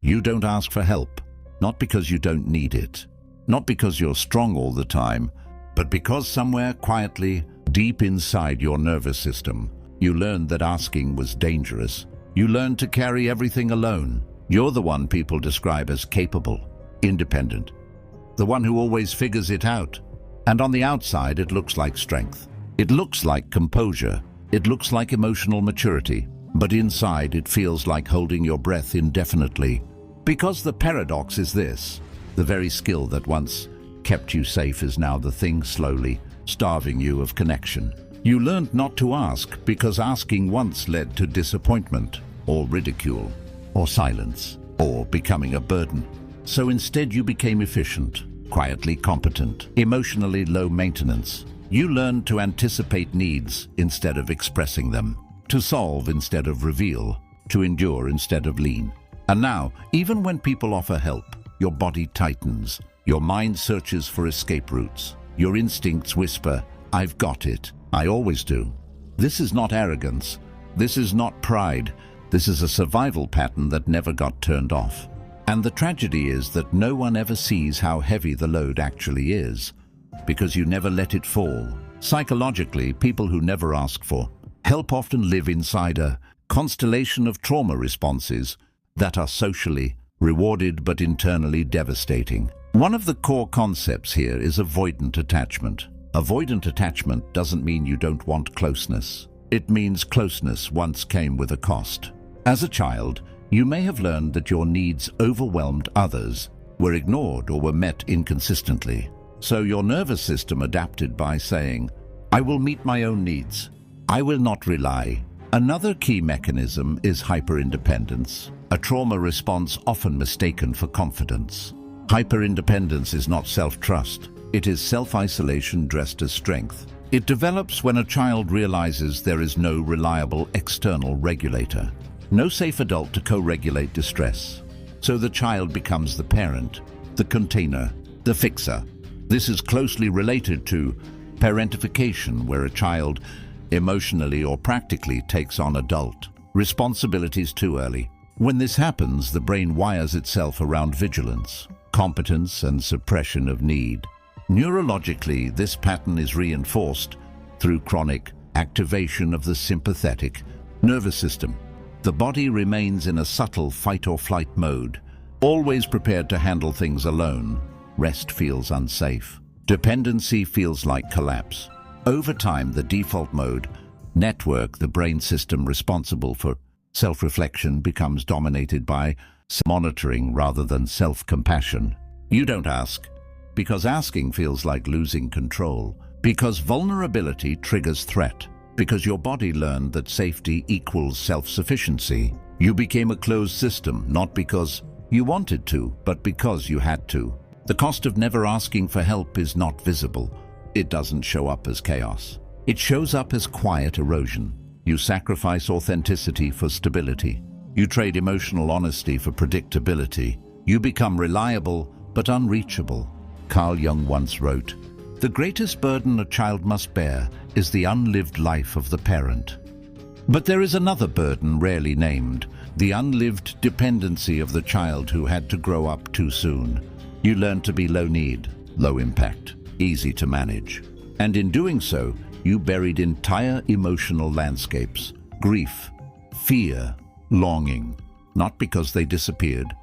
You don't ask for help, not because you don't need it, not because you're strong all the time, but because somewhere quietly, deep inside your nervous system, you learned that asking was dangerous. You learned to carry everything alone. You're the one people describe as capable, independent, the one who always figures it out. And on the outside, it looks like strength. It looks like composure. It looks like emotional maturity. But inside, it feels like holding your breath indefinitely. Because the paradox is this: the very skill that once kept you safe is now the thing slowly starving you of connection. You learned not to ask because asking once led to disappointment, or ridicule, or silence, or becoming a burden. So instead you became efficient, quietly competent, emotionally low maintenance. You learned to anticipate needs instead of expressing them, to solve instead of reveal, to endure instead of lean. And now, even when people offer help, your body tightens, your mind searches for escape routes, your instincts whisper, "I've got it, I always do." This is not arrogance, this is not pride, this is a survival pattern that never got turned off. And the tragedy is that no one ever sees how heavy the load actually is, because you never let it fall. Psychologically, people who never ask for help often live inside a constellation of trauma responses that are socially rewarded but internally devastating. One of the core concepts here is avoidant attachment. Avoidant attachment doesn't mean you don't want closeness. It means closeness once came with a cost. As a child, you may have learned that your needs overwhelmed others, were ignored, or were met inconsistently. So your nervous system adapted by saying, "I will meet my own needs. I will not rely." Another key mechanism is hyperindependence, a trauma response often mistaken for confidence. Hyperindependence is not self-trust. It is self-isolation dressed as strength. It develops when a child realizes there is no reliable external regulator, no safe adult to co-regulate distress. So the child becomes the parent, the container, the fixer. This is closely related to parentification, where a child emotionally or practically takes on adult responsibilities too early. When this happens, the brain wires itself around vigilance, competence, and suppression of need. Neurologically, this pattern is reinforced through chronic activation of the sympathetic nervous system. The body remains in a subtle fight-or-flight mode, always prepared to handle things alone. Rest feels unsafe. Dependency feels like collapse. Over time, the default mode, network, the brain system responsible for self-reflection, becomes dominated by monitoring rather than self-compassion. You don't ask, because asking feels like losing control, because vulnerability triggers threat, because your body learned that safety equals self-sufficiency. You became a closed system, not because you wanted to, but because you had to. The cost of never asking for help is not visible. It doesn't show up as chaos. It shows up as quiet erosion. You sacrifice authenticity for stability. You trade emotional honesty for predictability. You become reliable but unreachable. Carl Jung once wrote, "The greatest burden a child must bear is the unlived life of the parent." But there is another burden rarely named, the unlived dependency of the child who had to grow up too soon. You learn to be low need, low impact, easy to manage. And in doing so, you buried entire emotional landscapes, grief, fear, longing, not because they disappeared,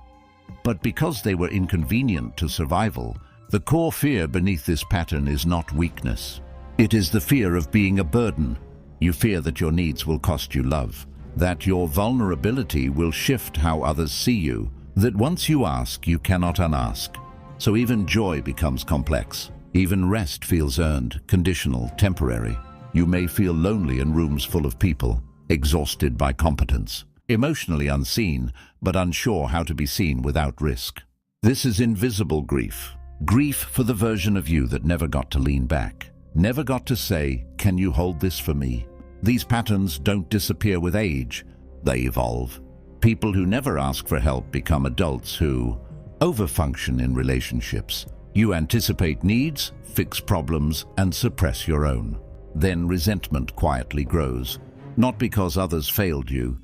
but because they were inconvenient to survival. The core fear beneath this pattern is not weakness. It is the fear of being a burden. You fear that your needs will cost you love, that your vulnerability will shift how others see you, that once you ask, you cannot unask. So even joy becomes complex. Even rest feels earned, conditional, temporary. You may feel lonely in rooms full of people, exhausted by competence, emotionally unseen, but unsure how to be seen without risk. This is invisible grief. Grief for the version of you that never got to lean back, never got to say, "Can you hold this for me?" These patterns don't disappear with age, they evolve. People who never ask for help become adults who overfunction in relationships. You anticipate needs, fix problems, and suppress your own. Then resentment quietly grows, not because others failed you,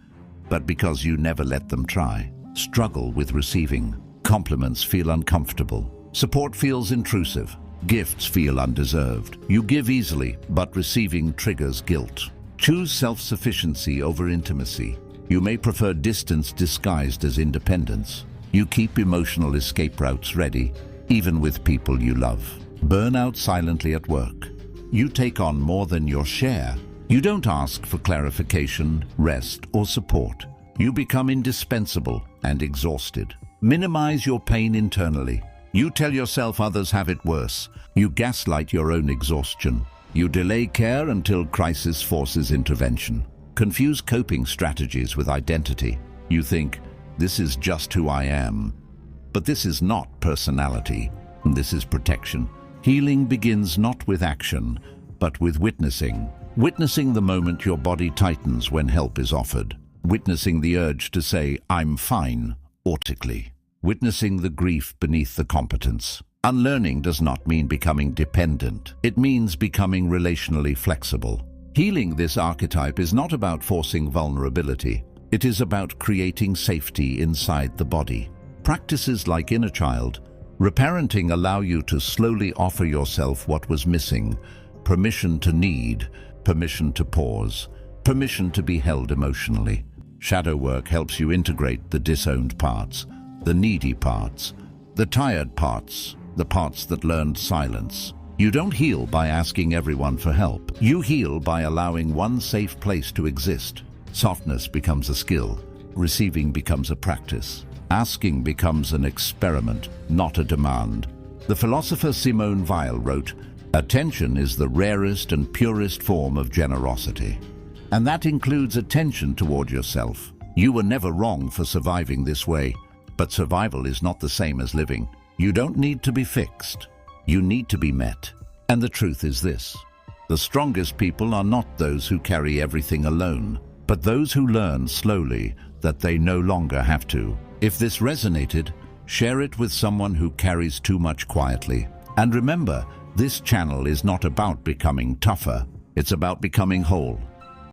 but because you never let them try. struggle with receiving. Compliments feel uncomfortable. Support feels intrusive. Gifts feel undeserved. You give easily, but receiving triggers guilt. Choose self-sufficiency over intimacy. You may prefer distance disguised as independence. You keep emotional escape routes ready, even with people you love. Burn out silently at work. You take on more than your share. You don't ask for clarification, rest, or support. You become indispensable and exhausted. Minimize your pain internally. You tell yourself others have it worse. You gaslight your own exhaustion. You delay care until crisis forces intervention. Confuse coping strategies with identity. You think, this is just who I am. But this is not personality. This is protection. Healing begins not with action, but with witnessing. Witnessing the moment your body tightens when help is offered. Witnessing the urge to say, I'm fine, automatically. Witnessing the grief beneath the competence. Unlearning does not mean becoming dependent. It means becoming relationally flexible. Healing this archetype is not about forcing vulnerability. It is about creating safety inside the body. Practices like Inner Child, reparenting allow you to slowly offer yourself what was missing. Permission to need, permission to pause, permission to be held emotionally. Shadow work helps you integrate the disowned parts, the needy parts, the tired parts, the parts that learned silence. You don't heal by asking everyone for help. You heal by allowing one safe place to exist. Softness becomes a skill. Receiving becomes a practice. Asking becomes an experiment, not a demand. The philosopher Simone Weil wrote, "Attention is the rarest and purest form of generosity." And that includes attention toward yourself. You were never wrong for surviving this way. But survival is not the same as living. You don't need to be fixed. You need to be met. And the truth is this: the strongest people are not those who carry everything alone, but those who learn slowly that they no longer have to. If this resonated, share it with someone who carries too much quietly. And remember, this channel is not about becoming tougher. It's about becoming whole.